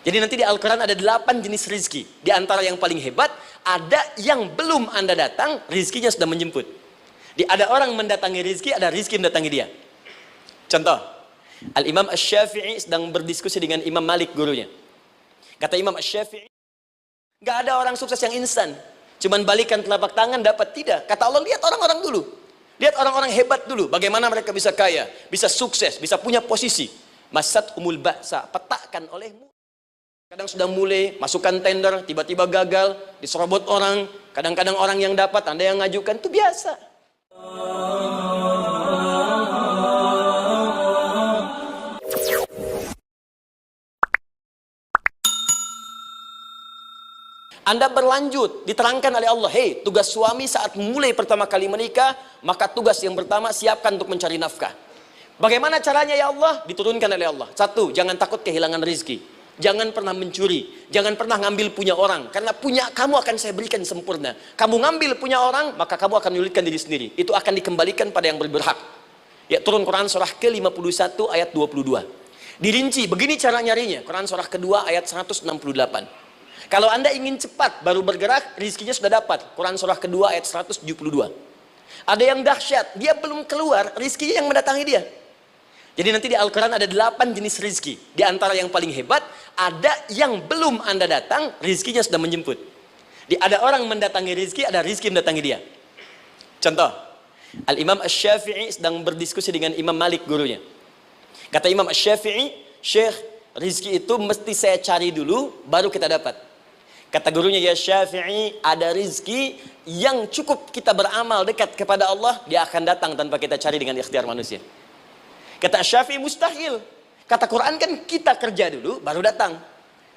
Jadi nanti di Al-Quran ada 8 jenis rizki. Di antara yang paling hebat, ada yang belum Anda datang, rizkinya sudah menjemput. Ada orang mendatangi rizki, ada rizki mendatangi dia. Contoh, Al-Imam Asy-Syafi'i sedang berdiskusi dengan Imam Malik, gurunya. Kata Imam Asy-Syafi'i, gak ada orang sukses yang instan. Cuman balikan telapak tangan dapat, tidak. Kata Allah, lihat orang-orang dulu. Lihat orang-orang hebat dulu. Bagaimana mereka bisa kaya, bisa sukses, bisa punya posisi. Masat umul ba'sa, petakan olehmu. Kadang sudah mulai, masukkan tender, tiba-tiba gagal, diserobot orang. Kadang-kadang orang yang dapat, Anda yang ngajukan, itu biasa. Anda berlanjut, diterangkan oleh Allah, hei, tugas suami saat mulai pertama kali menikah, maka tugas yang pertama, siapkan untuk mencari nafkah. Bagaimana caranya ya Allah? Diturunkan oleh Allah. Satu, jangan takut kehilangan rezeki. Jangan pernah mencuri, jangan pernah ngambil punya orang, karena punya kamu akan saya berikan sempurna. Kamu ngambil punya orang, maka kamu akan menyulitkan diri sendiri. Itu akan dikembalikan pada yang berhak. Ya, turun Quran surah ke-51 ayat 22. Dirinci, begini cara nyarinya. Quran surah kedua ayat 168. Kalau Anda ingin cepat baru bergerak, rizkinya sudah dapat. Quran surah kedua ayat 172. Ada yang dahsyat, dia belum keluar, rizkinya yang mendatangi dia. Jadi nanti di Al-Quran ada 8 jenis rizki. Di antara yang paling hebat, ada yang belum Anda datang, rizkinya sudah menjemput. Ada orang mendatangi rizki, ada rizki mendatangi dia. Contoh, Al-Imam Asy-Syafi'i sedang berdiskusi dengan Imam Malik, gurunya. Kata Imam Asy-Syafi'i, Syekh, rizki itu mesti saya cari dulu, baru kita dapat. Kata gurunya, ya Syafi'i, ada rizki yang cukup kita beramal dekat kepada Allah, dia akan datang tanpa kita cari dengan ikhtiar manusia. Kata Syafi'i, mustahil. Kata Quran kan kita kerja dulu, baru datang.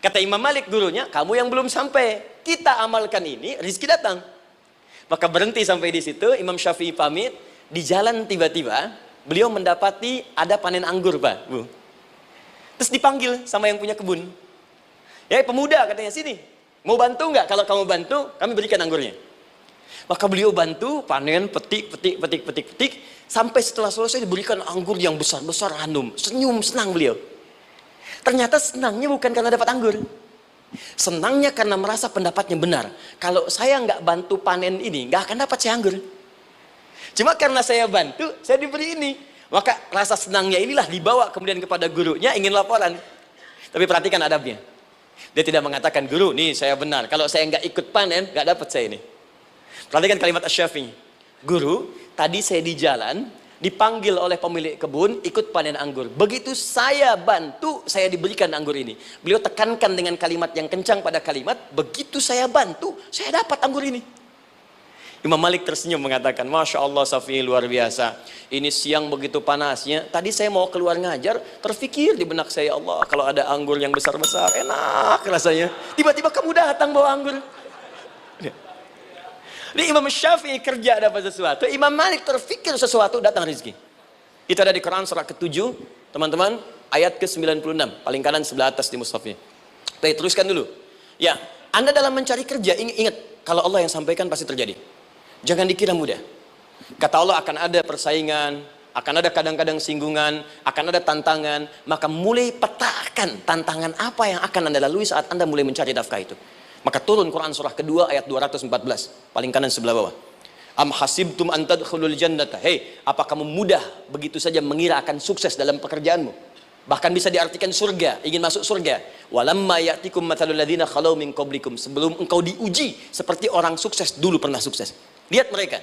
Kata Imam Malik, gurunya, kamu yang belum sampai. Kita amalkan ini, rizki datang. Maka berhenti sampai di situ, Imam Syafi'i pamit. Di jalan tiba-tiba, beliau mendapati ada panen anggur, Pak, Bu. Terus dipanggil sama yang punya kebun. Ya, pemuda katanya, sini. Mau bantu nggak? Kalau kamu bantu, kami berikan anggurnya. Maka beliau bantu, panen, petik. Sampai setelah selesai diberikan anggur yang besar-besar, hanum. Senyum, senang beliau. Ternyata senangnya bukan karena dapat anggur. Senangnya karena merasa pendapatnya benar. Kalau saya nggak bantu panen ini, nggak akan dapat saya anggur. Cuma karena saya bantu, saya diberi ini. Maka rasa senangnya inilah dibawa kemudian kepada gurunya, ingin laporan. Tapi perhatikan adabnya. Dia tidak mengatakan, guru, nih saya benar. Kalau saya nggak ikut panen, nggak dapat saya ini. Perhatikan kalimat Asy-Syafi'i. Guru, tadi saya di jalan, dipanggil oleh pemilik kebun, ikut panen anggur. Begitu saya bantu, saya diberikan anggur ini. Beliau tekankan dengan kalimat yang kencang pada kalimat, begitu saya bantu, saya dapat anggur ini. Imam Malik tersenyum mengatakan, Masya Allah Syafi'i, luar biasa. Ini siang begitu panasnya, tadi saya mau keluar ngajar, terfikir di benak saya, Allah, kalau ada anggur yang besar-besar, enak rasanya. Tiba-tiba kamu datang bawa anggur. Jadi Imam Syafi'i kerja dapat sesuatu, Imam Malik terfikir sesuatu, datang rezeki. Itu ada di Quran surah ke-7, teman-teman, ayat ke-96, paling kanan sebelah atas di mushafnya. Baik, teruskan dulu. Ya, Anda dalam mencari kerja, ingat, kalau Allah yang sampaikan pasti terjadi. Jangan dikira mudah. Kata Allah akan ada persaingan, akan ada kadang-kadang singgungan, akan ada tantangan, maka mulai petakan tantangan apa yang akan Anda lalui saat Anda mulai mencari nafkah itu. Maka turun Quran surah kedua ayat 214, paling kanan sebelah bawah. Am hasibtum an tadkhulul jannata. Hei, apa kamu mudah begitu saja mengira akan sukses dalam pekerjaanmu? Bahkan bisa diartikan surga, ingin masuk surga. Walamma ya'tikum mathalul ladzina khalau min qablikum. Sebelum engkau diuji seperti orang sukses dulu pernah sukses. Lihat mereka.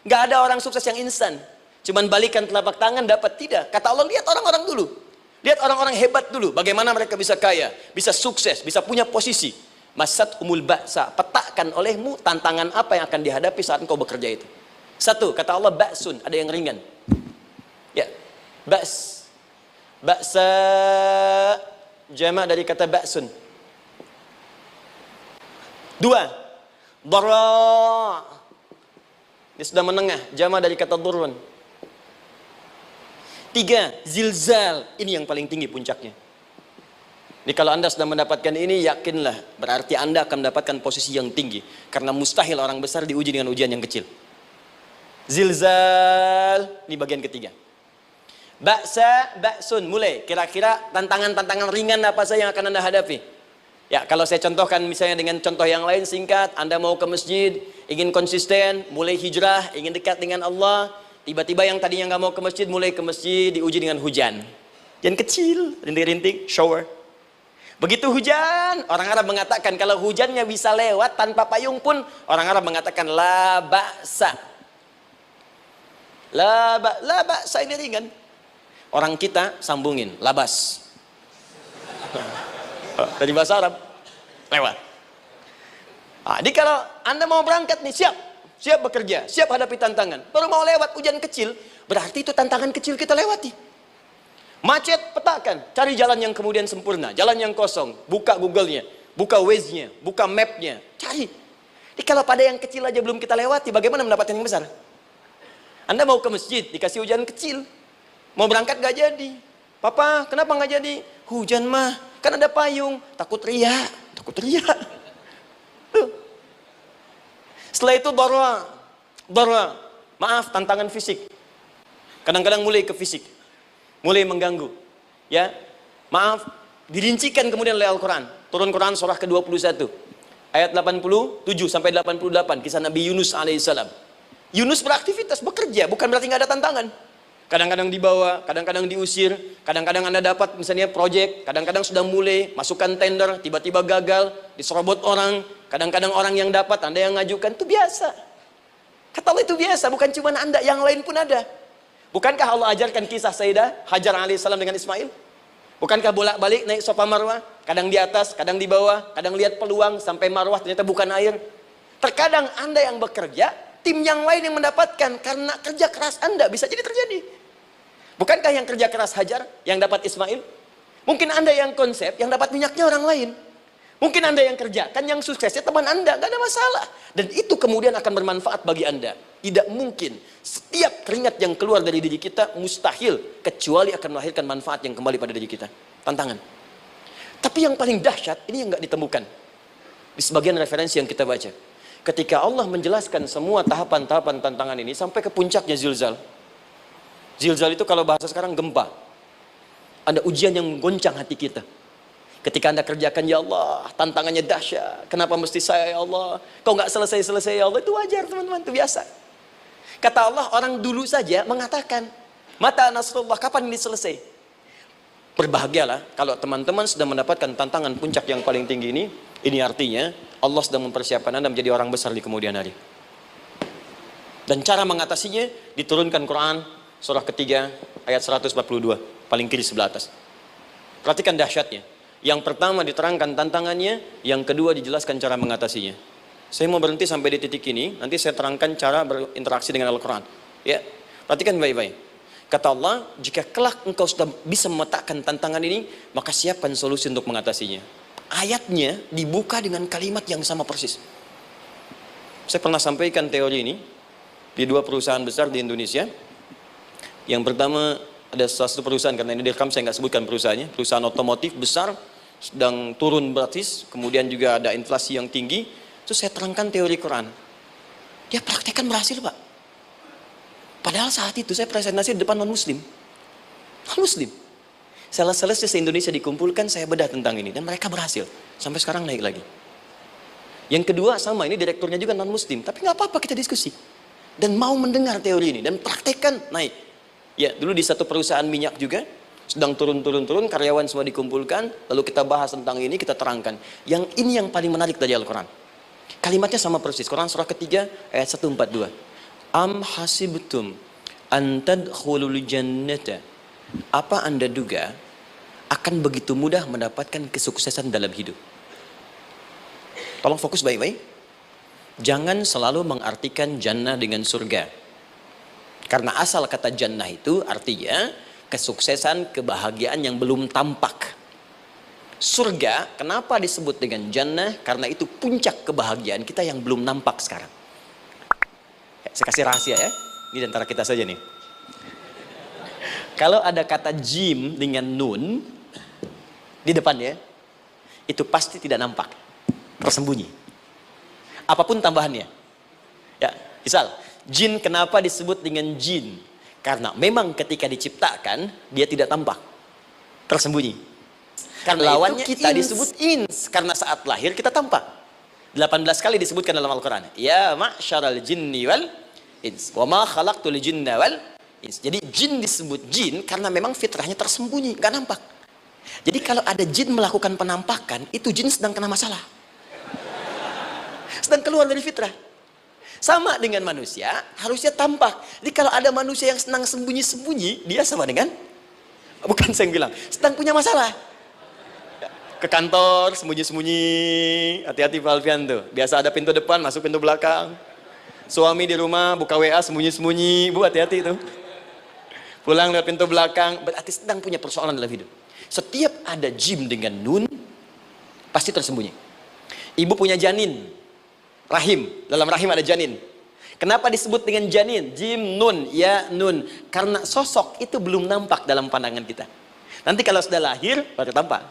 Enggak ada orang sukses yang instan. Cuman balikan telapak tangan dapat, tidak. Kata Allah, lihat orang-orang dulu. Lihat orang-orang hebat dulu, bagaimana mereka bisa kaya, bisa sukses, bisa punya posisi. Masat umul ba'sa, petakan olehmu tantangan apa yang akan dihadapi saat engkau bekerja itu. Satu, kata Allah, ba'sun, ada yang ringan. Ya, ba's. Ba'sa, jamak dari kata ba'sun. Dua, dara. Dia sudah menengah, jamak dari kata durun. Tiga, zilzal. Ini yang paling tinggi puncaknya. Jadi kalau Anda sudah mendapatkan ini, yakinlah, berarti Anda akan mendapatkan posisi yang tinggi. Karena mustahil orang besar diuji dengan ujian yang kecil. Zilzal, ini bagian ketiga. Ba'sa, ba'sun, mulai. Kira-kira tantangan-tantangan ringan apa saja yang akan Anda hadapi? Ya, kalau saya contohkan misalnya dengan contoh yang lain singkat, Anda mau ke masjid, ingin konsisten, mulai hijrah, ingin dekat dengan Allah, tiba-tiba yang tadinya nggak mau ke masjid, mulai ke masjid, diuji dengan hujan. Hujan kecil, rintik-rintik, shower. Begitu hujan, orang Arab mengatakan kalau hujannya bisa lewat tanpa payung pun, orang Arab mengatakan la ba'sa. La ba'sa ini ringan. Orang kita sambungin, labas. Dari bahasa Arab lewat. Jadi kalau Anda mau berangkat nih, siap bekerja, siap hadapi tantangan. Baru mau lewat hujan kecil, berarti itu tantangan kecil kita lewati. Macet, petakan, cari jalan yang kemudian sempurna, jalan yang kosong, buka Google-nya, buka Waze-nya, buka map-nya, cari. Jadi kalau pada yang kecil aja belum kita lewati, bagaimana mendapatkan yang besar? Anda mau ke masjid, dikasih hujan kecil, mau berangkat gak jadi. Papa, kenapa gak jadi? Hujan mah, kan ada payung, takut riak. Setelah itu darwa, maaf, tantangan fisik. Kadang-kadang mulai ke fisik, mulai mengganggu. Ya, maaf, dirincikan kemudian oleh Al-Quran. Turun Quran surah ke-21, ayat 87 sampai 88, kisah Nabi Yunus alaihissalam. Yunus beraktivitas, bekerja, bukan berarti nggak ada tantangan. Kadang-kadang dibawa, kadang-kadang diusir, kadang-kadang Anda dapat misalnya proyek, kadang-kadang sudah mulai masukkan tender, tiba-tiba gagal, diserobot orang, kadang-kadang orang yang dapat, Anda yang ngajukan, itu biasa. Kata Allah itu biasa, bukan cuma Anda, yang lain pun ada. Bukankah Allah ajarkan kisah Sayyidah Hajar alaihissalam dengan Ismail? Bukankah bolak-balik naik sofa marwah, kadang di atas, kadang di bawah, kadang lihat peluang, sampai marwah ternyata bukan air. Terkadang Anda yang bekerja, tim yang lain yang mendapatkan karena kerja keras Anda, bisa jadi terjadi. Bukankah yang kerja keras Hajar yang dapat Ismail? Mungkin Anda yang konsep, yang dapat minyaknya orang lain. Mungkin Anda yang kerjakan, yang suksesnya teman Anda, gak ada masalah. Dan itu kemudian akan bermanfaat bagi Anda. Tidak mungkin setiap keringat yang keluar dari diri kita mustahil, kecuali akan melahirkan manfaat yang kembali pada diri kita. Tantangan. Tapi yang paling dahsyat, ini yang gak ditemukan di sebagian referensi yang kita baca. Ketika Allah menjelaskan semua tahapan-tahapan tantangan ini sampai ke puncaknya zilzal. Zilzal itu kalau bahasa sekarang gempa. Ada ujian yang menggoncang hati kita. Ketika Anda kerjakan, ya Allah, tantangannya dahsyat. Kenapa mesti saya, ya Allah? Kau nggak selesai-selesai, ya Allah. Itu wajar, teman-teman, itu biasa. Kata Allah, orang dulu saja mengatakan, mata nasrullah, kapan ini selesai? Berbahagialah kalau teman-teman sudah mendapatkan tantangan puncak yang paling tinggi ini. Ini artinya Allah sedang mempersiapkan Anda menjadi orang besar di kemudian hari. Dan cara mengatasinya diturunkan Quran surah ketiga ayat 142, paling kiri sebelah atas. Perhatikan dahsyatnya. Yang pertama diterangkan tantangannya, yang kedua dijelaskan cara mengatasinya. Saya mau berhenti sampai di titik ini, nanti saya terangkan cara berinteraksi dengan Al-Quran. Ya, perhatikan baik-baik. Kata Allah, jika kelak engkau sudah bisa memetakan tantangan ini, maka siapkan solusi untuk mengatasinya. Ayatnya dibuka dengan kalimat yang sama persis. Saya pernah sampaikan teori ini di dua perusahaan besar di Indonesia. Yang pertama ada satu perusahaan, karena ini direkam saya nggak sebutkan perusahaannya, perusahaan otomotif besar, sedang turun gratis, kemudian juga ada inflasi yang tinggi. Terus saya terangkan teori Quran. Dia praktekkan berhasil, Pak. Padahal saat itu saya presentasi di depan non-muslim. Non-muslim. Sales-sales se-Indonesia dikumpulkan, saya bedah tentang ini. Dan mereka berhasil. Sampai sekarang naik lagi. Yang kedua sama, ini direkturnya juga non-muslim. Tapi nggak apa-apa, kita diskusi. Dan mau mendengar teori ini. Dan praktekkan, naik. Ya, dulu di satu perusahaan minyak juga. Sedang turun, karyawan semua dikumpulkan. Lalu kita bahas tentang ini, kita terangkan. Yang ini yang paling menarik dari Al-Quran. Kalimatnya sama persis. Quran surah ketiga ayat 142. Am hasibtum an tadkhulul jannata. Apa Anda duga akan begitu mudah mendapatkan kesuksesan dalam hidup? Tolong fokus baik-baik. Jangan selalu mengartikan jannah dengan surga. Karena asal kata jannah itu artinya kesuksesan, kebahagiaan yang belum tampak. Surga, kenapa disebut dengan jannah? Karena itu puncak kebahagiaan kita yang belum nampak sekarang. Saya kasih rahasia ya, ini antara kita saja nih. Kalau ada kata jim dengan nun di depannya, itu pasti tidak nampak, tersembunyi. Apapun tambahannya. Ya, misal, jin kenapa disebut dengan jin? Karena memang ketika diciptakan, dia tidak tampak, tersembunyi. Karena Lawannya itu kita ins. disebut ins. Karena saat lahir kita tampak. 18 kali disebutkan dalam Al-Quran. Ya ma'syaral jinni wal ins. Wa ma khalaqtul jinna wal ins. Jadi jin disebut jin karena memang fitrahnya tersembunyi, nggak nampak. Jadi kalau ada jin melakukan penampakan, itu jin sedang kena masalah. Sedang keluar dari fitrah. Sama dengan manusia, harusnya tampak. Jadi kalau ada manusia yang senang sembunyi-sembunyi, dia sama dengan, bukan saya yang bilang, sedang punya masalah. Ke kantor, sembunyi-sembunyi, hati-hati Pak Alfian tuh. Biasa ada pintu depan, masuk pintu belakang. Suami di rumah, buka WA, sembunyi-sembunyi, Bu hati-hati tuh. Pulang lewat pintu belakang, berarti sedang punya persoalan dalam hidup. Setiap ada jim dengan nun, pasti tersembunyi. Ibu punya janin. Rahim, dalam rahim ada janin. Kenapa disebut dengan janin? Jim, nun, ya, nun. Karena sosok itu belum nampak dalam pandangan kita. Nanti kalau sudah lahir, baru tampak.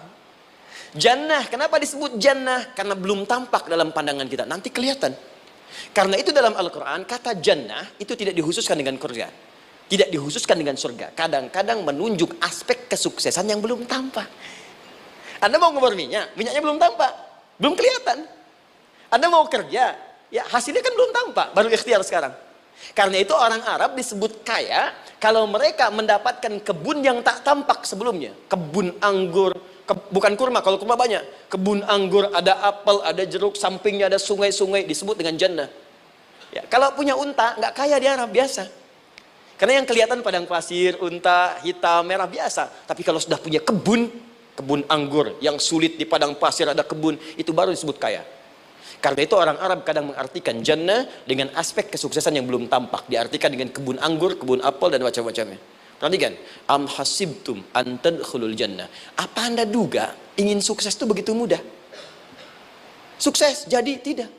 Jannah, kenapa disebut jannah? Karena belum tampak dalam pandangan kita. Nanti kelihatan. Karena itu dalam Al-Quran, kata jannah itu tidak dikhususkan dengan surga. Tidak dikhususkan dengan surga. Kadang-kadang menunjuk aspek kesuksesan yang belum tampak. Anda mau ngubur minyak, minyaknya belum tampak. Belum kelihatan. Anda mau kerja, ya hasilnya kan belum tampak, baru ikhtiar sekarang. Karena itu orang Arab disebut kaya kalau mereka mendapatkan kebun yang tak tampak sebelumnya. Kebun anggur, bukan kurma, kalau kurma banyak. Kebun anggur, ada apel, ada jeruk, sampingnya ada sungai-sungai, disebut dengan jannah. Ya, kalau punya unta, nggak kaya di Arab, biasa. Karena yang kelihatan padang pasir, unta, hitam, merah, biasa. Tapi kalau sudah punya kebun anggur, yang sulit di padang pasir ada kebun, itu baru disebut kaya. Karena itu orang Arab kadang mengartikan jannah dengan aspek kesuksesan yang belum tampak. Diartikan dengan kebun anggur, kebun apel, dan macam-macamnya. Perhatikan. Am hasibtum an tadkhulul jannah. Apa Anda duga ingin sukses itu begitu mudah? Sukses jadi tidak.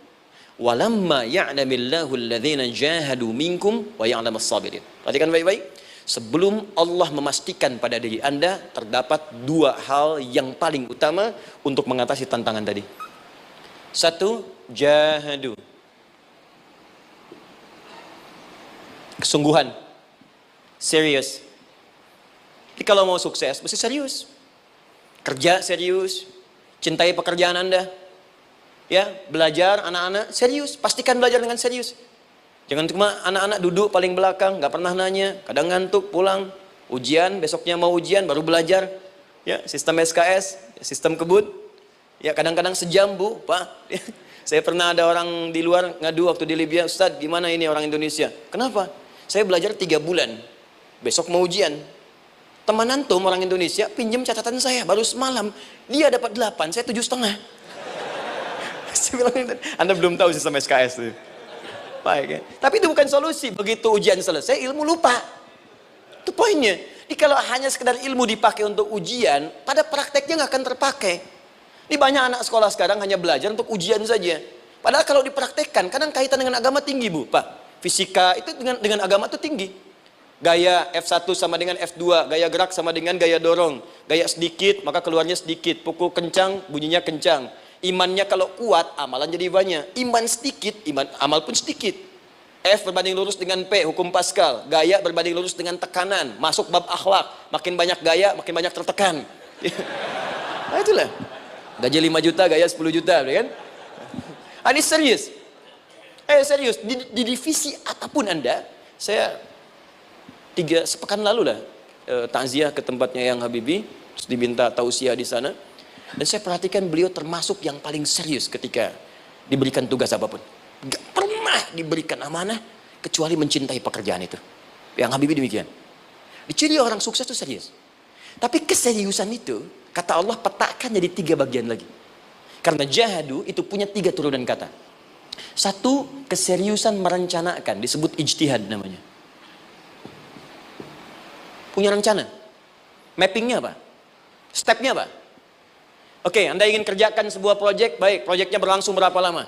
Walamma ya'lamillahu alladhina jahadu minkum wa ya'lamas sabirin. Perhatikan baik-baik. Sebelum Allah memastikan pada diri Anda, terdapat dua hal yang paling utama untuk mengatasi tantangan tadi. Satu, jahadu. Kesungguhan. Serius. Jadi kalau mau sukses, mesti serius. Kerja serius. Cintai pekerjaan Anda. Ya, belajar anak-anak serius. Pastikan belajar dengan serius. Jangan cuma anak-anak duduk paling belakang, nggak pernah nanya, kadang ngantuk, pulang. Ujian, besoknya mau ujian, baru belajar. Ya, sistem SKS, sistem kebut. Ya kadang-kadang sejam Bu, Pak. Saya pernah ada orang di luar ngadu waktu di Libya, Ustaz gimana ini orang Indonesia? Kenapa? Saya belajar 3 bulan, besok mau ujian. Teman antum orang Indonesia pinjam catatan saya, baru semalam. Dia dapat 8, saya 7,5. Saya bilang, Anda belum tahu sistem SKS itu. Baik ya. Tapi itu bukan solusi, begitu ujian selesai ilmu lupa. Itu poinnya. Jadi kalau hanya sekedar ilmu dipakai untuk ujian, pada prakteknya nggak akan terpakai. Ini banyak anak sekolah sekarang hanya belajar untuk ujian saja. Padahal kalau dipraktekkan, kadang kaitan dengan agama tinggi Bu, Pak. Fisika itu dengan agama itu tinggi. Gaya F1 sama dengan F2, gaya gerak sama dengan gaya dorong. Gaya sedikit, maka keluarnya sedikit. Pukul kencang, bunyinya kencang. Imannya kalau kuat, amalan jadi banyak. Iman sedikit, amal pun sedikit. F berbanding lurus dengan P, hukum Pascal. Gaya berbanding lurus dengan tekanan. Masuk bab akhlak. Makin banyak gaya, makin banyak tertekan. Nah itulah. Gaji 5 juta, gaya 10 juta, kan? Ini serius. Serius. Di divisi apapun Anda, saya 3 sepekan lalu lah takziah ke tempatnya yang Habibie, terus diminta tausiah di sana. Dan saya perhatikan beliau termasuk yang paling serius ketika diberikan tugas apapun. Gak pernah diberikan amanah kecuali mencintai pekerjaan itu. Yang Habibie demikian. Diciri orang sukses itu serius. Tapi keseriusan itu, kata Allah petakan jadi 3 bagian lagi. Karena jahadu itu punya 3 turunan kata. Satu, keseriusan merencanakan, disebut ijtihad namanya. Punya rencana. Mappingnya apa? Stepnya apa? Oke, Anda ingin kerjakan sebuah proyek, baik, proyeknya berlangsung berapa lama?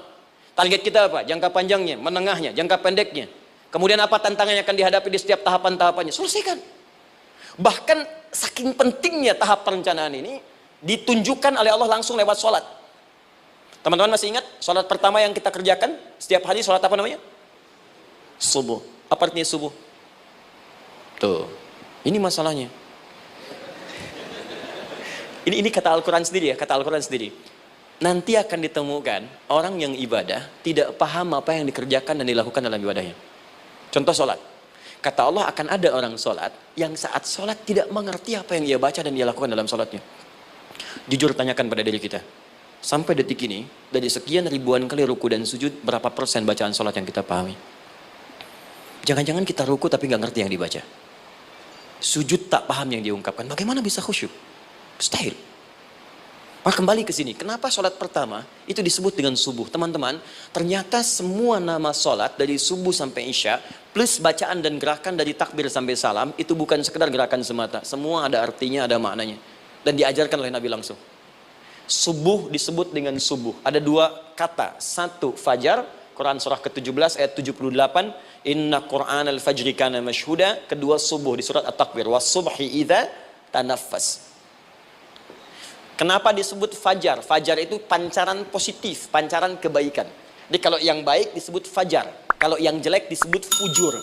Target kita apa? Jangka panjangnya, menengahnya, jangka pendeknya. Kemudian apa tantangan yang akan dihadapi di setiap tahapan-tahapannya? Selesaikan. Bahkan saking pentingnya tahap perencanaan ini ditunjukkan oleh Allah langsung lewat sholat. Teman-teman masih ingat sholat pertama yang kita kerjakan setiap hari, sholat apa namanya? Subuh. Apa artinya subuh? Tuh, ini masalahnya. Ini kata Al-Quran sendiri ya, kata Al-Quran sendiri. Nanti akan ditemukan orang yang ibadah tidak paham apa yang dikerjakan dan dilakukan dalam ibadahnya. Contoh sholat. Kata Allah akan ada orang sholat yang saat sholat tidak mengerti apa yang ia baca dan ia lakukan dalam sholatnya. Jujur tanyakan pada diri kita. Sampai detik ini, dari sekian ribuan kali ruku dan sujud, berapa persen bacaan sholat yang kita pahami? Jangan-jangan kita ruku tapi nggak ngerti yang dibaca. Sujud tak paham yang diungkapkan. Bagaimana bisa khusyuk? Mustahil. Maka kembali ke sini. Kenapa sholat pertama itu disebut dengan subuh? Teman-teman, ternyata semua nama sholat dari subuh sampai isya, plus bacaan dan gerakan dari takbir sampai salam, itu bukan sekedar gerakan semata. Semua ada artinya, ada maknanya. Dan diajarkan oleh Nabi langsung. Subuh disebut dengan subuh. Ada dua kata. Satu, fajar. Quran surah ke-17 ayat 78. Inna Qur'an al-fajri kana mashhuda. Kedua, subuh di surat At-Takbir. Was-subhi idza tanaffas. Kenapa disebut fajar? Fajar itu pancaran positif, pancaran kebaikan. Jadi kalau yang baik disebut fajar. Kalau yang jelek disebut fujur.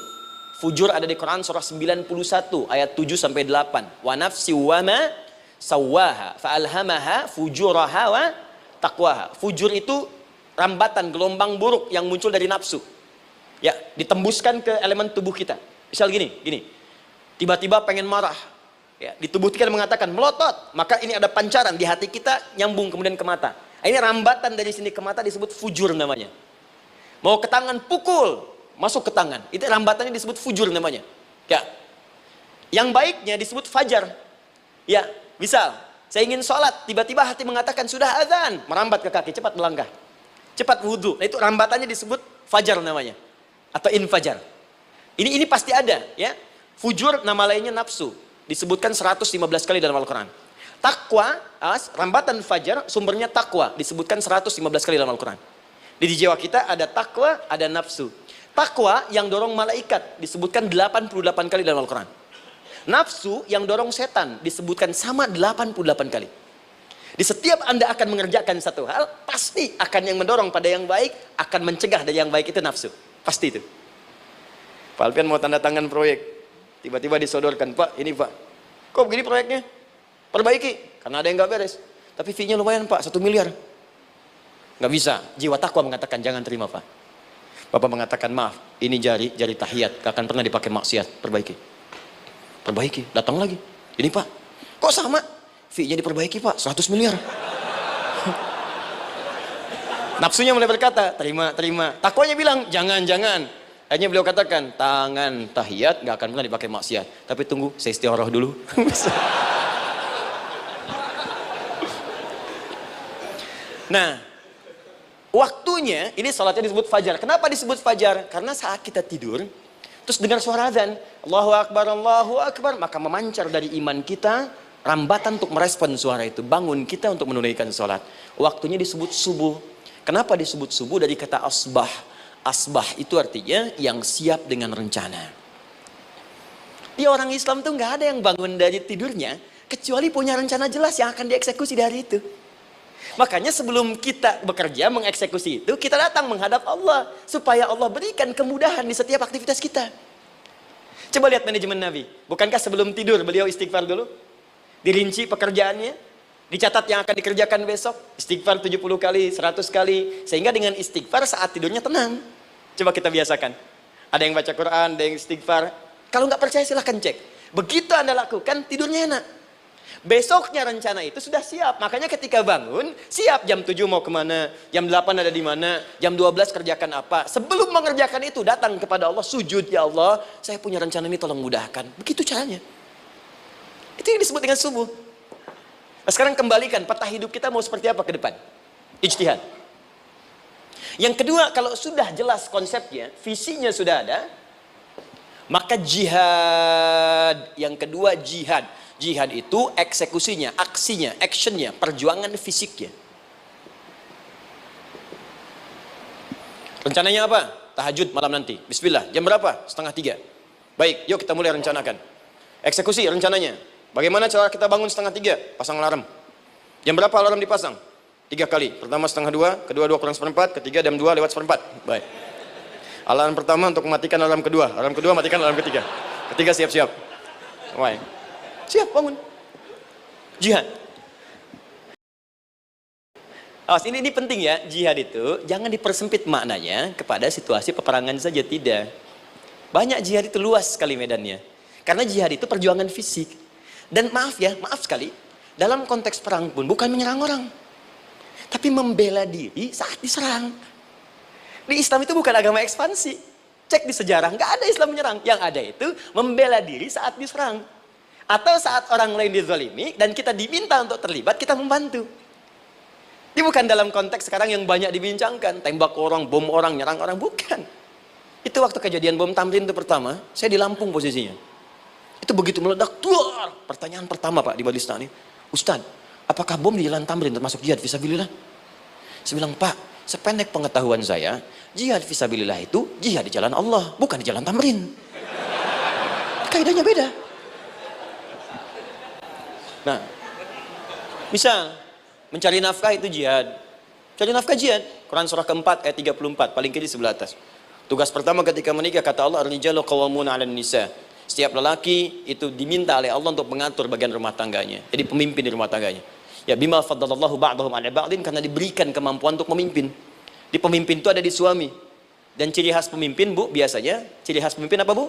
Fujur ada di Quran surah 91 ayat 7 sampai 8. Wa nafsi wa ma sawwaha fa'alhamaha fujuraha wa taqwaha. Fujur itu rambatan, gelombang buruk yang muncul dari nafsu. Ya, ditembuskan ke elemen tubuh kita. Misal gini. Tiba-tiba pengen marah. Ya, di tubuh kita mengatakan melotot, maka ini ada pancaran di hati kita nyambung kemudian ke mata. Ini rambatan dari sini ke mata disebut fujur namanya. Mau ke tangan pukul, masuk ke tangan. Itu rambatannya disebut fujur namanya. Ya. Yang baiknya disebut fajar. Ya, misal saya ingin sholat, tiba-tiba hati mengatakan sudah azan, merambat ke kaki, cepat melangkah. Cepat wudhu. Nah, itu rambatannya disebut fajar namanya. Atau infajar. Ini pasti ada, ya. Fujur nama lainnya nafsu. Disebutkan 115 kali dalam Al-Quran. Takwa, rambatan fajar, sumbernya takwa. Disebutkan 115 kali dalam Al-Quran. Di jiwa kita ada takwa, ada nafsu. Takwa yang dorong malaikat, disebutkan 88 kali dalam Al-Quran. Nafsu yang dorong setan, disebutkan sama 88 kali. Di setiap Anda akan mengerjakan satu hal, pasti akan yang mendorong pada yang baik, akan mencegah dari yang baik itu nafsu. Pasti itu. Pak Alfian mau tanda tangan proyek. Tiba-tiba disodorkan, Pak, ini Pak. Kok begini proyeknya? Perbaiki. Karena ada yang nggak beres. Tapi fee-nya lumayan Pak, 1 miliar. Nggak bisa. Jiwa takwa mengatakan, jangan terima Pak. Bapak mengatakan, maaf, ini jari tahiyat. Gak akan pernah dipakai maksiat. Perbaiki. Datang lagi. Ini Pak, kok sama? Fee-nya diperbaiki Pak, 100 miliar. Nafsunya mulai berkata, terima. Takwanya bilang, jangan. Akhirnya beliau katakan, tangan tahiyat gak akan pernah dipakai maksiat. Tapi tunggu, saya istiqoroh dulu. Nah, waktunya, ini salatnya disebut fajar. Kenapa disebut fajar? Karena saat kita tidur, terus dengar suara azan, Allahu Akbar, maka memancar dari iman kita, rambatan untuk merespon suara itu. Bangun kita untuk menunaikan salat. Waktunya disebut subuh. Kenapa disebut subuh? Dari kata asbah. Asbah itu artinya yang siap dengan rencana. Di orang Islam tuh nggak ada yang bangun dari tidurnya kecuali punya rencana jelas yang akan dieksekusi dari itu. Makanya sebelum kita bekerja mengeksekusi itu, kita datang menghadap Allah supaya Allah berikan kemudahan di setiap aktivitas kita. Coba lihat manajemen Nabi. Bukankah sebelum tidur beliau istighfar dulu? Dirinci pekerjaannya, dicatat yang akan dikerjakan besok, istighfar 70 kali, 100 kali, sehingga dengan istighfar saat tidurnya tenang. Coba kita biasakan. Ada yang baca Quran, ada yang istighfar. Kalau nggak percaya silahkan cek. Begitu Anda lakukan, tidurnya enak. Besoknya rencana itu sudah siap. Makanya ketika bangun, siap jam 7 mau kemana, jam 8 ada di mana, jam 12 kerjakan apa. Sebelum mengerjakan itu, datang kepada Allah, sujud, ya Allah, saya punya rencana ini tolong mudahkan. Begitu caranya. Itu yang disebut dengan subuh. Nah, sekarang kembalikan peta hidup kita mau seperti apa ke depan. Ijtihad. Yang kedua, kalau sudah jelas konsepnya, visinya sudah ada, maka jihad. Yang kedua jihad. Jihad itu eksekusinya, aksinya, actionnya, perjuangan fisiknya. Rencananya apa? Tahajud malam nanti. Bismillah. Jam berapa? 2:30. Baik, yuk kita mulai rencanakan. Eksekusi rencananya. Bagaimana cara kita bangun 2:30? Pasang alarm. Jam berapa alarm dipasang? 3 kali. Pertama 1:30, kedua 2 kurang 1/4, ketiga jam 2 lewat 1/4. Baik. Alarm pertama untuk mematikan alarm kedua. Alarm kedua matikan alarm ketiga. Ketiga siap-siap. Baik. Siap bangun. Jihad. Awas, ini penting ya, jihad itu jangan dipersempit maknanya kepada situasi peperangan saja, tidak. Banyak jihad itu luas sekali medannya. Karena jihad itu perjuangan fisik. Dan maaf ya, maaf sekali, dalam konteks perang pun bukan menyerang orang, tapi membela diri saat diserang. Di Islam itu bukan agama ekspansi. Cek di sejarah, nggak ada Islam menyerang. Yang ada itu membela diri saat diserang. Atau saat orang lain dizalimi dan kita diminta untuk terlibat, kita membantu. Ini bukan dalam konteks sekarang yang banyak dibincangkan, tembak orang, bom orang, nyerang orang, bukan. Itu waktu kejadian bom Tamrin itu pertama, saya di Lampung posisinya. Itu begitu meledak, tuar. Pertanyaan pertama Pak di Balistani, Ustadz, apakah bom di Jalan Tamrin termasuk jihad fisabilillah? Saya bilang, Pak, sependek pengetahuan saya, jihad fisabilillah itu jihad di jalan Allah, bukan di Jalan Tamrin. Kaidahnya beda. Nah, misal mencari nafkah itu jihad. Cari nafkah jihad. Quran surah keempat ayat 34, paling kiri sebelah atas. Tugas pertama ketika menikah, kata Allah, ar-rijalu qawwamuna 'alan nisa. Setiap lelaki itu diminta oleh Allah untuk mengatur bagian rumah tangganya. Jadi pemimpin di rumah tangganya. Ya bima faddalallahu ba'dahum 'ala ba'din, karena diberikan kemampuan untuk memimpin. Di pemimpin itu ada di suami. Dan ciri khas pemimpin, Bu, biasanya ciri khas pemimpin apa, Bu?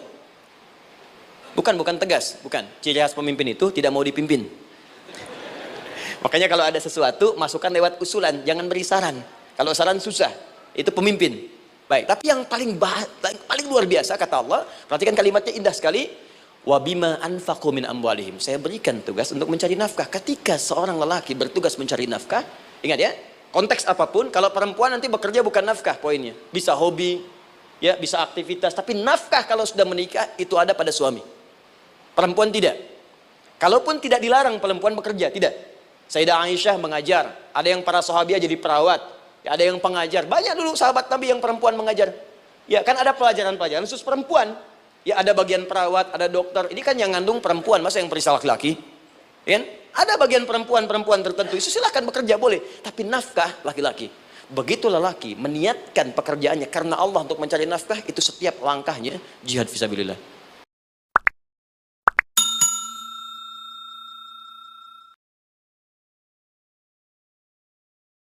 Bukan tegas, bukan. Ciri khas pemimpin itu tidak mau dipimpin. Makanya kalau ada sesuatu, masukkan lewat usulan, jangan beri saran. Kalau saran susah, itu pemimpin. Baik, tapi yang paling luar biasa kata Allah, perhatikan kalimatnya indah sekali. Wa bima anfaqu min amwalihim. Saya berikan tugas untuk mencari nafkah. Ketika seorang lelaki bertugas mencari nafkah, ingat ya, konteks apapun, kalau perempuan nanti bekerja bukan nafkah poinnya. Bisa hobi, ya, bisa aktivitas, tapi nafkah kalau sudah menikah itu ada pada suami. Perempuan tidak. Kalaupun tidak dilarang perempuan bekerja, tidak. Sayyidah Aisyah mengajar, ada yang para sahabiah jadi perawat, ada yang pengajar. Banyak dulu sahabat Nabi yang perempuan mengajar. Ya kan ada pelajaran-pelajaran khusus perempuan. Ya ada bagian perawat, ada dokter. Ini kan yang ngandung perempuan, masa yang periksa laki-laki? Ya kan? Ada bagian perempuan tertentu, itu silahkan bekerja boleh. Tapi nafkah laki-laki. Begitu lelaki meniatkan pekerjaannya karena Allah untuk mencari nafkah, itu setiap langkahnya jihad fisabilillah.